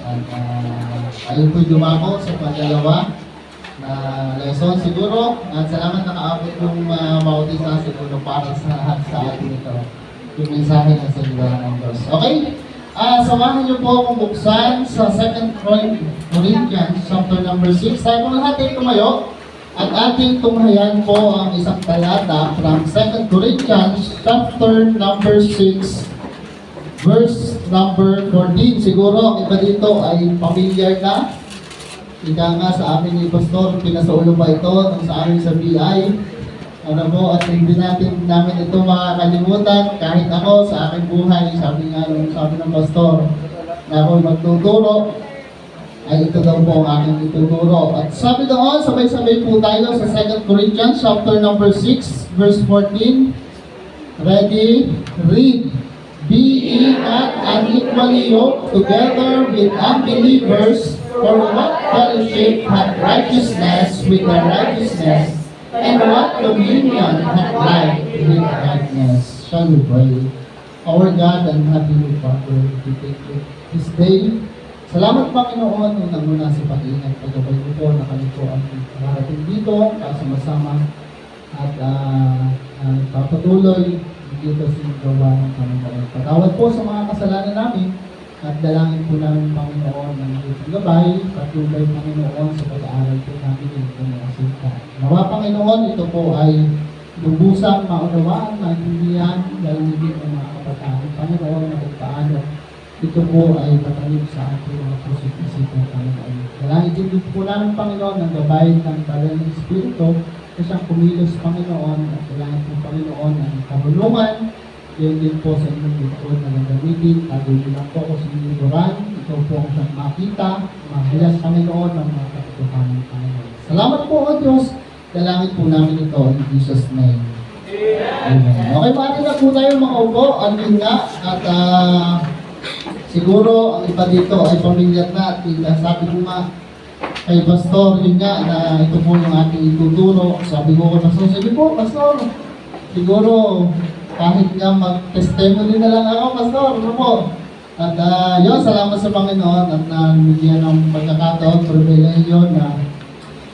At ayun po dumako sa pangalawa na lesson siguro. At salamat nakaabot yung mautisa siguro para sa atin ito. Yung mensahe ng salita ng Diyos. Okay? Samahan niyo po akong buksan sa 2 Corinthians chapter number 6. Tayo po lahat ay tumayo at ating tunghayan po ang isang talata from 2 Corinthians chapter number 6 verse number 14. Siguro ang iba dito ay familiar na. Ika nga sa amin ni Pastor, pinasaulo pa ito nung sa amin sa BI. Ano po, at hindi namin ito makakalimutan kahit ako sa aking buhay. Sabi ng Pastor na ako magtuturo, ay ito daw po ang aking ituturo. At sabi doon, sabay-sabay po tayo sa 2 Corinthians chapter number 6 verse 14. Ready? Read. Be ye not unequally yoked together with unbelievers, for what fellowship hath righteousness with unrighteousness, and what communion hath light with darkness? Shall we pray? Our God and Heavenly Father, we thank you this day. Salamat Panginoon, unang-una sa pag-ingat, pag-gabay mo po na kami po ang nakarating dito, kasama-sama, at papatuloy dito sa gawa ng Panginoon. Patawad po sa mga kasalanan namin at dalangin po namin Panginoon ng iyong gabay, patuloy Panginoon sa pag-aaral po namin ito ng asinta. Nawa Panginoon, ito po ay lubusang maunawaan, maintindihan, lalangin ng mga kabataan. Panginoon, na kung paano ito po ay patalim sa ating mga puso't isipan Panginoon. Dalangin din po namin Panginoon ng gabay ng Banal na Espiritu na siyang kumilos Panginoon at dalangin po Panginoon ang kabulungan. Yun din po sa inyong lingkod na nagamitin. Tagunin lang po ako sa inyong luran. Ito po ang siyang makita, mahilas Panginoon ng mga katotohanan Panginoon. Salamat po o Diyos. Dalangin po namin ito in Jesus' name. Amen. Okay, pati na po tayo makaupo. Amin nga. At siguro ang iba dito ay pamilyar na. At sabi ko nga kay Pastor, yun nga na ito po yung ating ituturo. Sabi ko kay Pastor, sige po Pastor, siguro kahit nga mag-testimony na lang ako, Pastor, ano po? At yun, salamat sa Panginoon at nabigyan ng pagkakataon, pribilehiyo na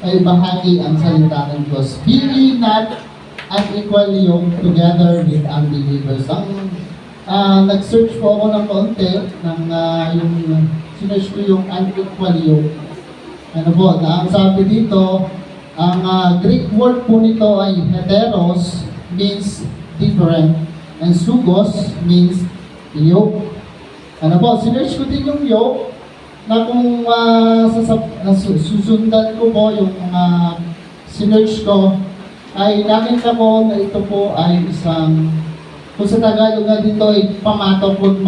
ay bahagi ang salita ng Diyos. Be ye not unequally yoked together with unbelievers. Nag-search po ako ng konti ng sinearch ko yung unequally yoked. Ano po, ang sabi dito, ang Greek word po nito ay heteros, means different, and sugos means yoke. Ano po, sinearch ko din yung yoke na kung susundan ko po yung sinearch ko, ay nakita ko na ito po ay isang, kung sa Tagalog nga dito ay pamatok, kung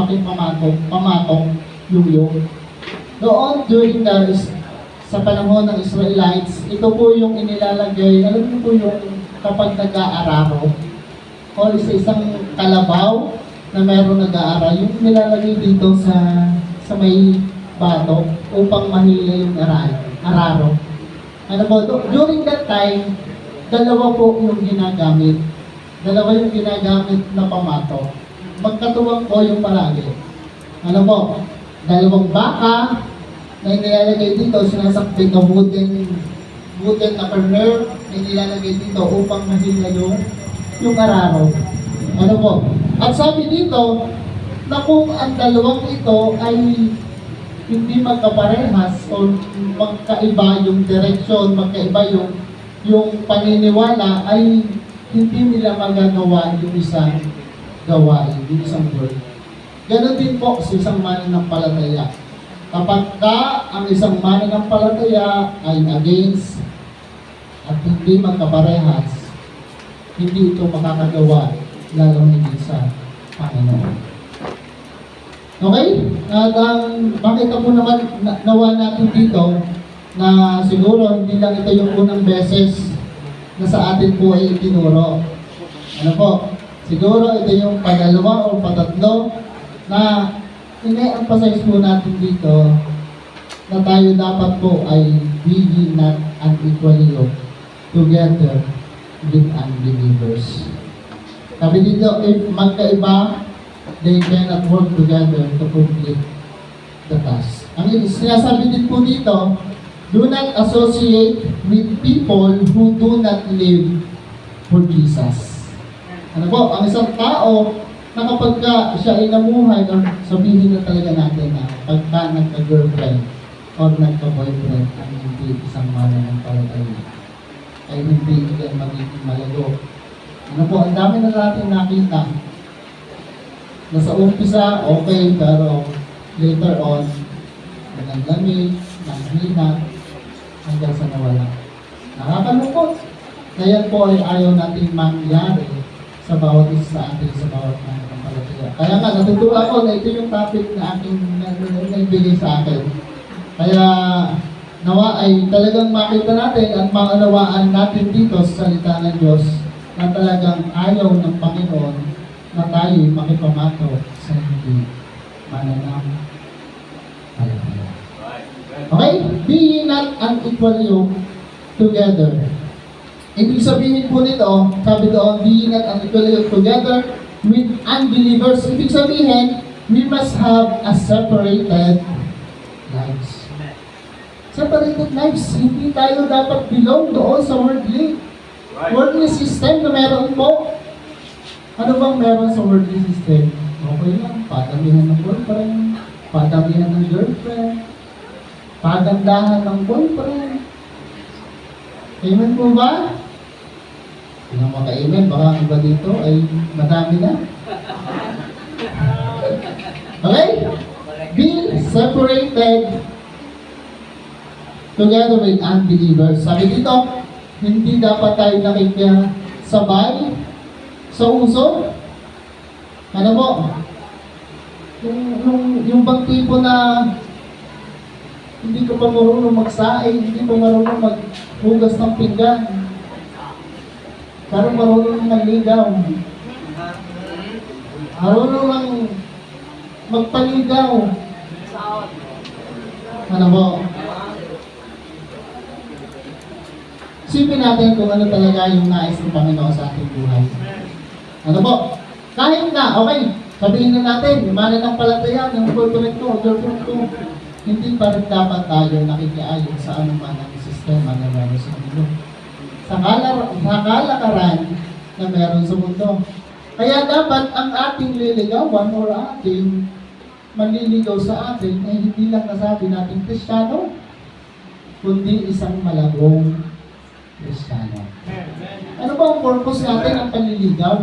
pamatok yung yoke. Doon during sa panahon ng Israelites, ito po yung inilalagay, alam niyo po yung kapag nag-aararo, o sa isang kalabaw na mayroong nag-aaral, yung nilalagay dito sa may bato upang mahila yung araro. Ano po, during that time, dalawa po yung ginagamit. Dalawa yung ginagamit na pamato. Magkatuwang po yung palagi. Ano po, dalawang baka na nilalagay dito, sinasakbit na wooden na corner na nilalagay dito upang mahila yung araro. Ano po? At sabi dito, na kung ang dalawang ito ay hindi magkaparehas o magkaiba yung direksyon, magkaiba yung paniniwala, ay hindi nila magagawa yung isang gawain, yung isang word. Ganon din po sa isang mananampalataya. Kapag ang isang mananampalataya ay against at hindi magkaparehas, hindi ito makakagawa, lalo hindi sa Panginoon. Okay? At makita po naman nawa natin dito na siguro hindi lang ito yung unang beses na sa atin po ay itinuro. Ano po? Siguro ito yung pangalawa o patatlo na ine-emphasize po natin dito na tayo dapat po ay be ye not unequally yoked together with unbelievers. Sabi dito, if magkaiba, they cannot work together to complete the task. Ang sinasabi din po dito, do not associate with people who do not live for Jesus. Ano po, ang isang tao na kapag siya ay namuhay, sabihin na talaga natin na pagka nagka-girlfriend or nagka-boyfriend ang hindi isang mananampalataya ay hindi yan magiging malago. Ano po, ang dami na natin nakita na sa umpisa, okay, pero later on, naglamig, nanghina, hanggang sa nawala. Nakakalungkot. Kaya po ay ayaw natin mangyari sa bawat isa sa atin, sa bawat mananampalataya. Kaya nga, natutuwa ako na ito yung topic na aking nagbigay sa akin. Kaya nawa ay talagang makita natin at maunawaan natin dito sa salita ng Diyos na talagang ayaw ng Panginoon na tayo makipamato sa hindi mananampalataya. Okay? Be ye not unequal yoke together. Ibig sabihin po nito, sabi doon, be ye not unequal yoke together with unbelievers. Ibig sabihin, we must have a separated lives. Separated lives. Hindi tayo dapat belong doon sa worldly. Worldly system na meron po. Ano bang meron sa worldly system? Okay lang, padamihan ng boyfriend, padamihan ng girlfriend, pagandahan ng boyfriend. Amen po ba? Hindi na maka-amen, baka ang iba dito ay madami na. Okay? Be separated together with unbelievers. Sabi dito, hindi dapat tayo nakikisabay sa uso. Ano po? Yung bang tipo na hindi ka pa marunong magsaing, hindi pa marunong maghugas ng pinggan, pero marunong manligaw. Marunong lang magpaligaw. Ano po? Isipin natin kung ano talaga yung nais ng Panginoon sa ating buhay. Ano po? Kahit na, okay, sabihin na natin, yung mananampalataya, yung boyfriend ko, girlfriend ko, hindi pa rin dapat tayo nakikiayon sa anuman ang sistema na meron sa mundo. Sa kalakaran na meron sa mundo. Kaya dapat ang ating liligawan or ating manliligaw sa atin ay hindi lang nasabi natin Kristiyano, kundi isang malabong Kristiyano. Ano ba ang purpose natin ng panliligaw?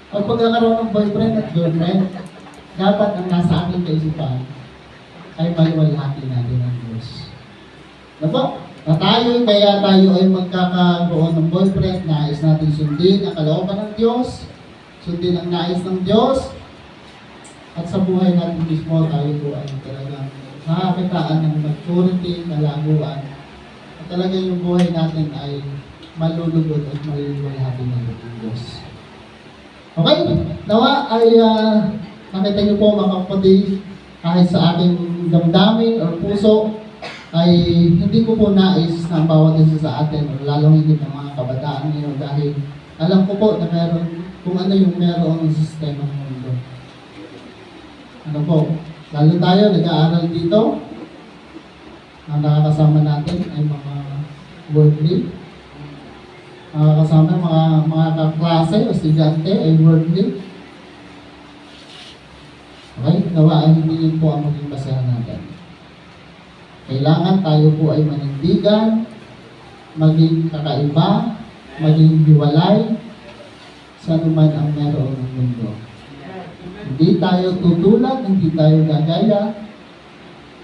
Ang pagkakaroon ng boyfriend at girlfriend, dapat ang nasa ating kaisipan ay maliwalhati natin ang Diyos. Diba? Na tayo, kaya tayo ay magkakaroon ng boyfriend, nais natin sundin ang kalooban ng Diyos, sundin ang nais ng Diyos, at sa buhay natin mismo, tayo po ay talagang nakakakitaan ng maturity, kalaguan, at talagang yung buhay natin ay malulugod at maliwalhati ng Diyos. Okay? Nawa ay nakita niyo po mga kapatid, kahit sa aking damdamin or puso, ay hindi ko po nais na ang bawat isa sa atin, o lalong higit ng mga kabataan ngayon, dahil alam ko po na meron, kung ano yung meron ng sistema ng mundo. Ano po, lalo tayo nag-aaral dito, ang nakakasama natin ay mga worldly, nakakasama mga kaklase o estudyante ay worldly. Okay, nawa ay hindi yun po ang maging basehan natin. Kailangan tayo po ay manindigan, maging kakaiba, maging hiwalay sa anuman ang meron ng mundo. Hindi tayo tutulad, hindi tayo gagaya,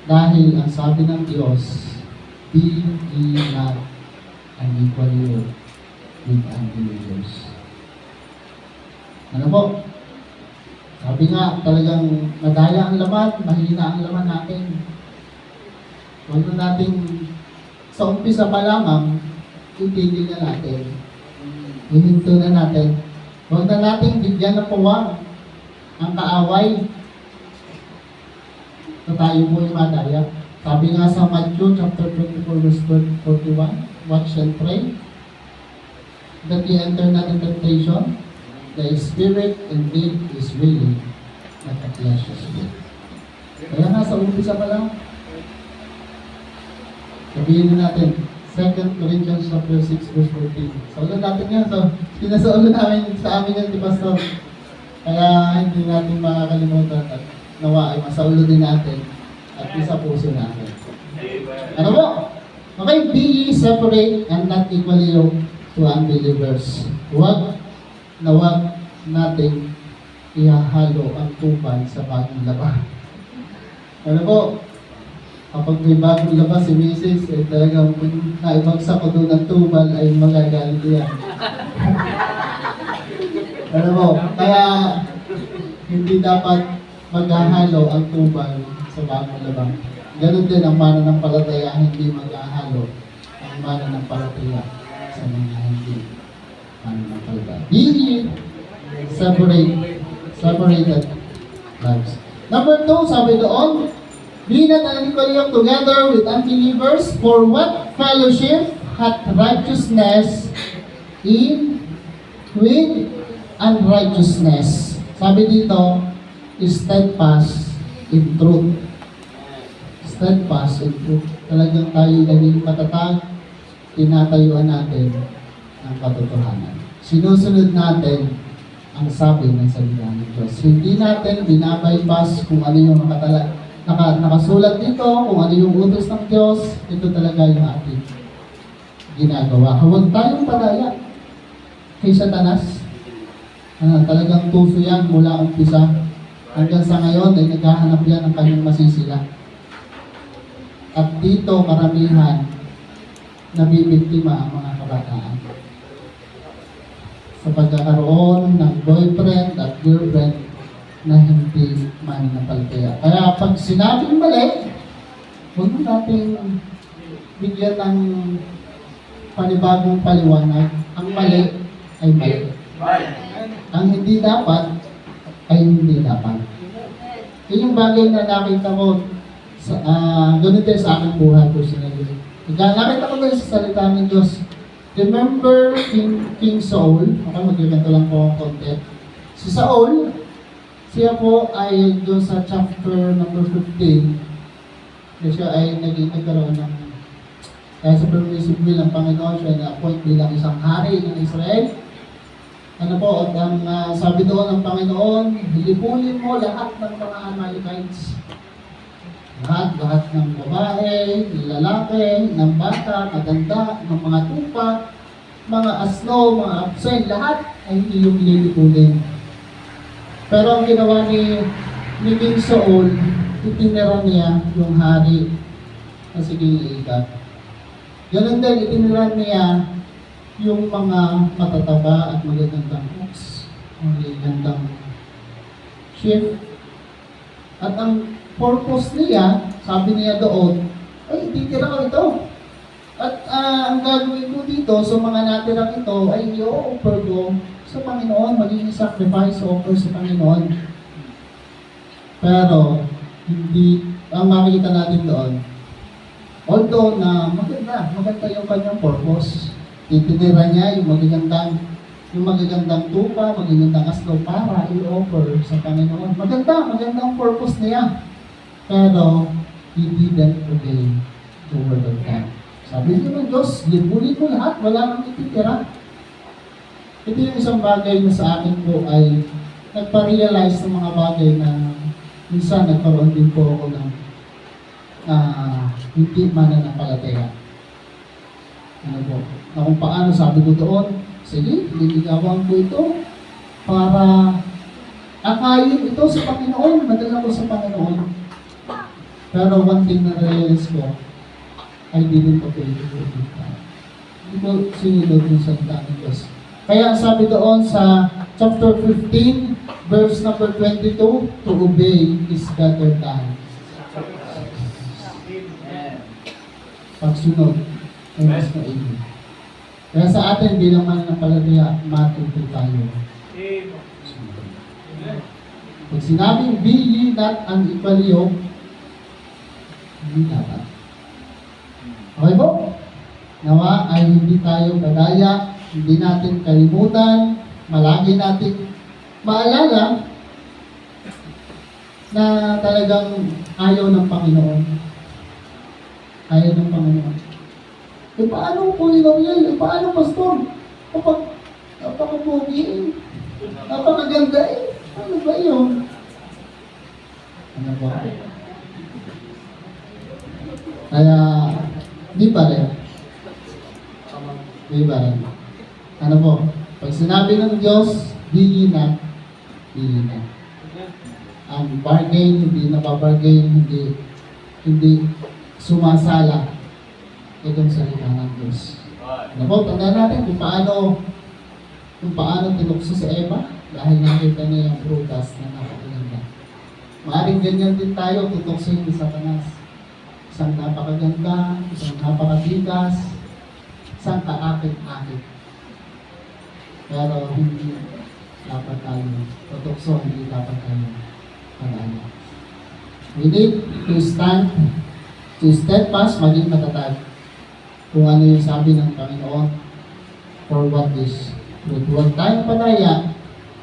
dahil ang sabi ng Diyos, be ye not unequal with unbelievers. Ano po? Sabi nga, talagang madaya ang laman, mahina ang laman natin. Huwag na natin, sa umpisa pa lamang, itigil na natin. Hihinto na natin. Huwag na natin bigyan ng puwang ang kaaway na tayo po yung madaya. Sabi nga sa Matthew chapter 24 verse 41, watch and pray that ye enter not in temptation. The spirit indeed is willing, but the flesh is weak. Kaya nga sa sa umpisa pa lang. Sabihin natin, 2 Corinthians chapter 6 verse 14. Saulan natin yan. So, sinasaulan namin sa amin yan, di Pastor. Kaya hindi natin makakalimutan at nawa ay masaulo din natin at isa puso natin. Ano po? Okay, be ye separate and not equally yoked to unbelievers. Huwag na huwag nating ihahalo ang tubal sa bagong laba. Ano po? Kapag may bagong labas si Mrs., eh talagang naibagsak ko doon ng tubal ay magagalit yan. Ano mo? Kaya hindi dapat maghahalo ang tubal sa bagong labas. Ganon din ang mananampalataya, hindi maghahalo ang mananampalataya sa mga hindi mananampalataya. Be separated lives. Number 2, sabi doon, be not unequally yoked together with unbelievers, for what fellowship hath righteousness in with unrighteousness? Sabi dito, steadfast in truth. Steadfast in truth. Talagang tayo naging matatag, tinatayuan natin ang katotohanan. Sinusunod natin ang sabi ng salita ng Diyos. Hindi natin binabypass kung ano yung nakasulat dito, kung ano yung utos ng Diyos. Ito talaga yung ating ginagawa. Huwag tayong padaya kay Satanas. Talagang tuso yan mula umpisa. Hanggang sa ngayon ay naghahanap yan ng kanyang masisila. At dito maramihan nabibiktima ang mga kabataan. Sa pagkakaroon ng boyfriend at girlfriend na hindi mananampalataya. Kaya pag sinabing mali, huwag mo nating bigyan ng panibagong paliwanag. Ang mali ay mali. Ang hindi dapat ay hindi dapat. Yun yung bagay na nakita ko ganun din sa aking buhay personally. Nakita ko din sa salita ng Diyos. Remember King Saul? Okay, magkikwento lang po ang konti. Si Saul, siya po ay doon sa chapter number 15. Siya ay nagkaroon ng kaya sa permissive will ng Panginoon, siya na-appoint bilang isang hari ng Israel. Ano po, at ang sabi doon ng Panginoon, hilipulin mo lahat ng mga Amalekites. Lahat ng babae, lalaki, ng bata, maganda, ng mga tupa, mga asno, mga absent, lahat ay iyong lilipulin. Pero ang ginawa ni King Saul, itinira niya yung hari na sige iigat. Ganun din, itinira niya yung mga matataba at magagandang ox, magagandang sheep. At ang purpose niya, sabi niya doon, ay, titira ko ito. At ang gagawin ko dito sa mga natirang ito ay i-offer ko sa Panginoon, magiging sacrifice offer sa Panginoon. Pero, hindi, ang makikita natin doon, although na maganda yung kanyang purpose, titira niya yung magagandang tupa, magagandang aslo para i-offer sa Panginoon. Maganda ang purpose niya. Pero, he didn't obey the word of God. Sabi niyo ng Diyos, lipunin mo lahat, wala nang ititira. Ito yung isang bagay na sa akin po ay nagpa-realize ng mga bagay na minsan nagkaroon din po ako ng hindi mananampalataya. Ano po? Na kung paano sabi ko doon, sige, liligawan ko ito para akayin ito sa Panginoon, madala ko sa Panginoon. Pero one thing na realize ko, I didn't obey the word of God. Hindi ko sinunod yung salita ng Diyos. Kaya sabi doon sa chapter 15, verse number 22, to obey is better than pagsunod ay mas maigi. Kaya sa atin, bilang mananampalataya, matuto tayo. Pag sinabing, be ye not unequally yoked, hindi dapat. Okay po? Nawa ay hindi tayo kadaya, hindi natin kalimutan, malagi natin maalala na talagang ayaw ng Panginoon. Ayaw ng Panginoon. E paano po Gabriel? E paano pastor? Kapag napakapogi eh. Napakaganda eh. Ano ba yun? Ano ba? Kaya, di pa rin. Di ba rin? Ano po? Pag sinabi ng Diyos, bili na. Ang bargain, hindi nababargain, hindi sumasala itong salita ng Diyos. Ano po? Tandaan natin kung paano tinukso si Eva dahil nakita niya yung prutas na napakaganda. Maaaring ganyan din tayo tutuksoin ni Satanas. Isang napakaganda, isang napakatigas, isang kaakit-akit. Pero hindi dapat tayo tutukso, hindi dapat tayo pagano. We need to stand, to steadfast, maging matatag kung ano yung sabi ng Panginoon for what is truth. Huwag tayong padaya,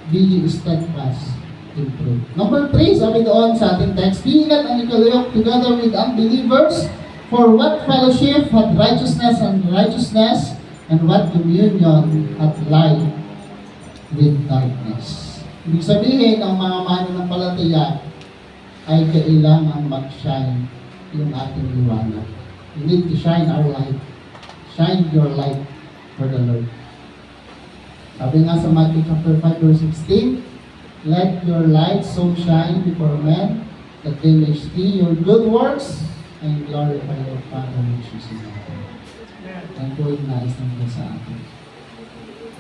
be steadfast in truth. Number 3, sabi doon sa ating text, be not unequally together with unbelievers, for what fellowship hath righteousness, and what communion hath light with darkness. Ibig sabihin, ang mga mananampalataya ay kailangan mag-shine yung ating liwanag. We need to shine our light. Shine your light for the Lord. Sabi nga sa Matthew chapter 5 verse 16, let your light so shine before men that they may see your good works and glorify your Father which is in heaven. Yan po yung nais ng Diyos sa atin.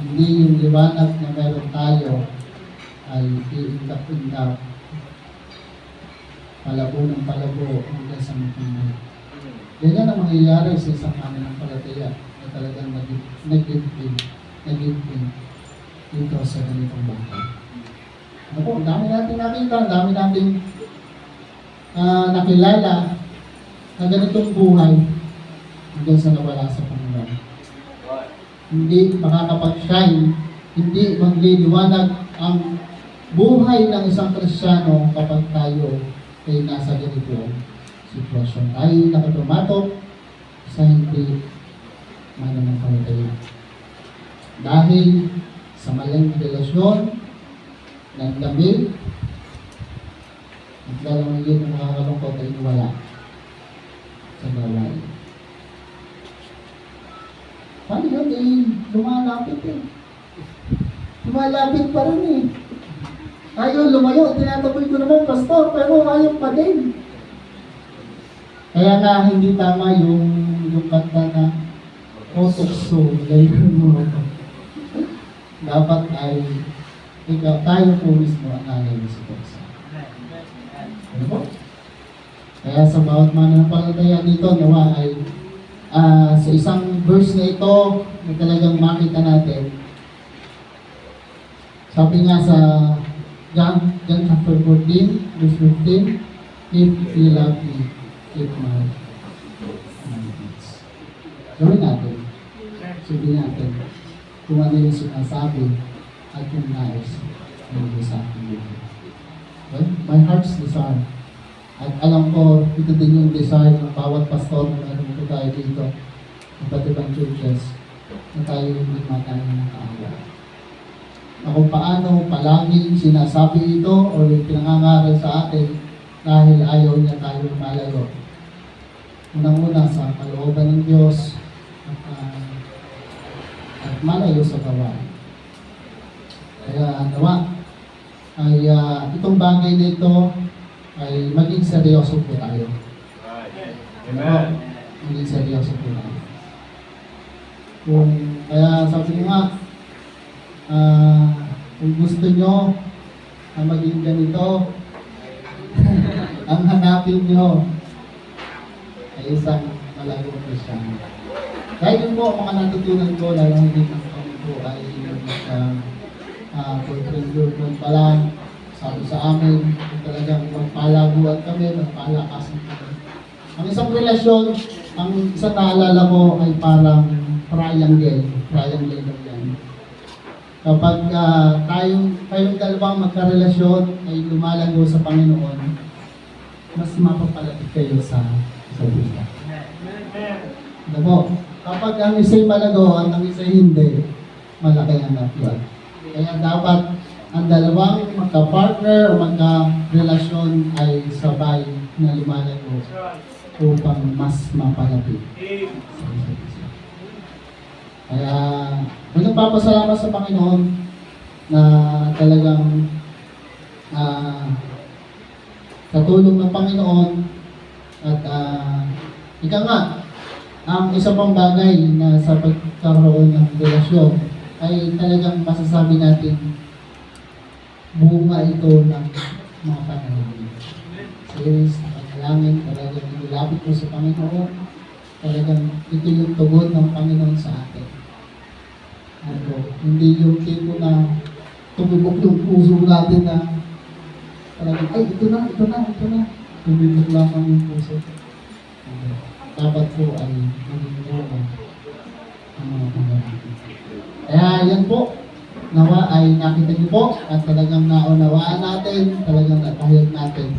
Hindi yung liwanag na meron tayo ay iindap-indap, palabo ng palabo hanggang sa mukhang. Ganyan ang mangyayari sa isang mananampalataya na talagang nag-giving dito sa ganitong bagay. Ano po, ang dami natin nakita, ang dami natin nakilala na ganitong buhay hanggang sa nawala sa Panginoon. Hindi makakapag-shine, hindi magliliwanag ang buhay ng isang Kristiyano kapag tayo ay nasa ganitong sitwasyon. Tayo nakatumatok sa hindi mananampalataya. Dahil sa maling relasyon, nagdamil, at lalong higit ng makakalungkot ay wala sa gawain. Paano yun eh? Lumalapit eh. Lumalapit pa rin eh. Ayaw lumayo, tinataboy ko naman, pastor, pero ayaw pa din. Kaya nga hindi tama yung kanta na otokso, gayun mo. Dapat ay ikaw, tayo po mismo ang nalagay sa Diyos. Ano po? Kaya sa bawat mananampalataya dito, nawa ay sa isang verse na ito na talagang makita natin. Sabi nga sa John chapter 14, verse 15, if you love me, keep my commandments. Gawin natin. Sabihin natin kung ano yung sinasabi at yung nais ng sa ating buhay. Well, my heart's desire. At alam ko, ito din yung desire ng bawat pastor na meron po tayo dito, iba't ibang churches, na tayo hindi matay ng kaawa. Na kung paano palaging sinasabi ito o pinangangaral sa atin dahil ayaw niya tayo malayo. Unang-una sa kalooban ng Diyos at malayo sa gawain. Kaya nawa ay itong bagay na ito ay maging seryoso po tayo. Amen. Maging seryoso po tayo. Kaya sabi ko nga, kung gusto nyo na maging ganito, ang hanapin nyo ay isang malagong Kristiyano. Kahit yun po, mga natutunan ko, lalo hindi kami po ay for 3 years pa lang, sabi sa amin, talagang magpalaguan kami, magpalakasan kami. Ang isang relasyon, ang isang naalala ko ay parang triangle lang yan. Kapag kayong dalawang magkarelasyon ay lumalago sa Panginoon, mas mapapalapit kayo sa buhay. Ano po, kapag ang isa'y malagaw at ang isa'y hindi, malaki ang lapiat. Kaya dapat ang dalawang magka-partner o magka-relasyon ay sabay na lumalago upang mas mapalapit sa isa't isa. Kaya, nagpapasalamat sa Panginoon na talagang sa tulong ng Panginoon at ika nga, ang isa pang bagay na sa pagkakaroon ng relasyon ay talagang masasabi natin bunga ito ng mga panahon. Serious na panalangin, talagang nilapit ko sa Panginoon, talagang ito yung tugon ng Panginoon sa atin. Ano, hindi yung tipo na tumubok yung puso natin na talagang, ay, ito na. Tumubok lang ang yung puso. Dapat po ay maging ang mga panalangin. Kaya yan po, nawa ay nakita niyo po at talagang naunawaan natin, talagang natahiyag natin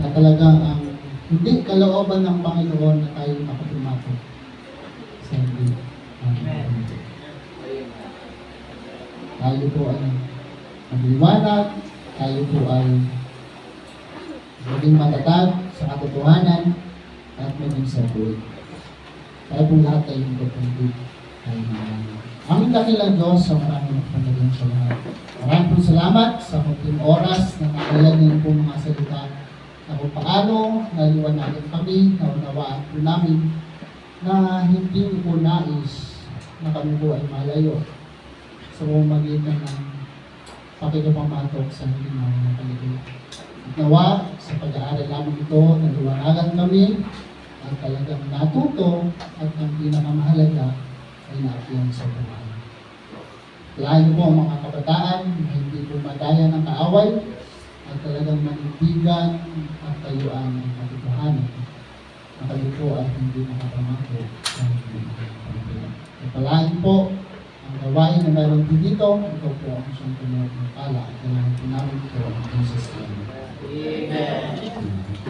na talagang ang hindi kalooban ng Panginoon na tayo makatumato sa hindi. Amen. Tayo po ay magliwanag, tayo po ay maging matatag sa katotohanan at maging sa buhay. Kaya po lahat tayo yung pagpunti ay maraming. Aming dakilang Diyos sa maraming panalang sa lahat. Maraming po salamat sa kunting oras na nakalag niyo po mga salita na kung paano naliwanagan kami, naunawaan po namin na hindi po nais na kami po ay malayo sa pamamagitan ng pakikipamatok sa hindi mga paligid. At nawa, sa pag-aaral namin ito, naliwanagan kami at talagang natuto at ang pinakamahalaga ay naakyang sa buhay. Lahat po ang mga kabataan na hindi po madaya ng kaaway at talagang manindigan at tayuan ng katotohanan na kayo po ay hindi nakapamako sa pagkakas. Palahin po ang gawain na meron po dito, ito po ang siyang pinagpapala at kailangan po namin ito ang Jesus Christ. Amen.